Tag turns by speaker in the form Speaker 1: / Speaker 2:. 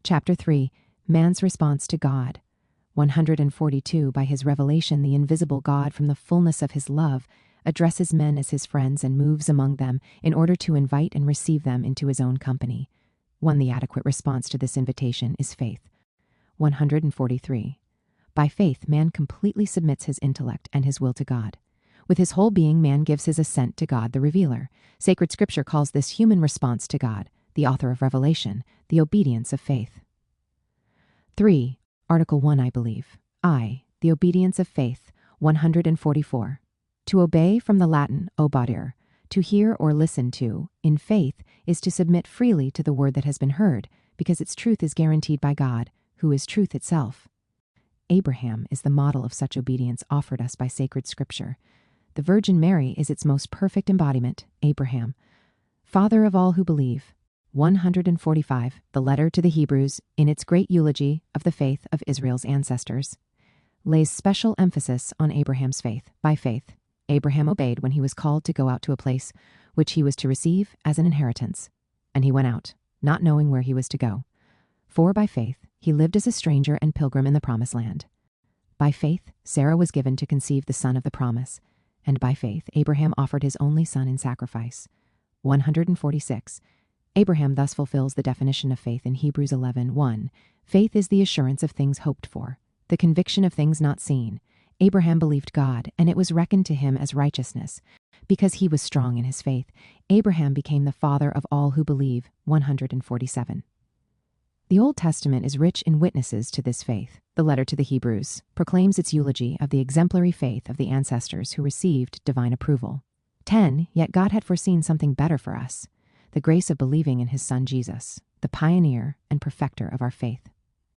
Speaker 1: Chapter 3, Man's Response to God. 142, by his revelation, the invisible God, from the fullness of his love, addresses men as his friends and moves among them in order to invite and receive them into his own company. 1. The adequate response to this invitation is faith. 143. By faith, man completely submits his intellect and his will to God. With his whole being, man gives his assent to God, the revealer. Sacred Scripture calls this human response to God, the author of revelation, the obedience of faith. 3. Article 1, I believe. I, the obedience of faith. 144. To obey, from the Latin obadir, to hear or listen to, in faith, is to submit freely to the word that has been heard, because its truth is guaranteed by God, who is truth itself. Abraham is the model of such obedience offered us by sacred Scripture. The Virgin Mary is its most perfect embodiment, Abraham, father of all who believe. 145. The letter to the Hebrews, in its great eulogy of the faith of Israel's ancestors, lays special emphasis on Abraham's faith. By faith, Abraham obeyed when he was called to go out to a place which he was to receive as an inheritance. And he went out, not knowing where he was to go. For by faith, he lived as a stranger and pilgrim in the promised land. By faith, Sarah was given to conceive the son of the promise. And by faith, Abraham offered his only son in sacrifice. 146. Abraham thus fulfills the definition of faith in Hebrews 11:1. Faith is the assurance of things hoped for, the conviction of things not seen. Abraham believed God, and it was reckoned to him as righteousness. Because he was strong in his faith, Abraham became the father of all who believe. 147. The Old Testament is rich in witnesses to this faith. The letter to the Hebrews proclaims its eulogy of the exemplary faith of the ancestors who received divine approval. 10. Yet God had foreseen something better for us, the grace of believing in his Son Jesus, the pioneer and perfecter of our faith.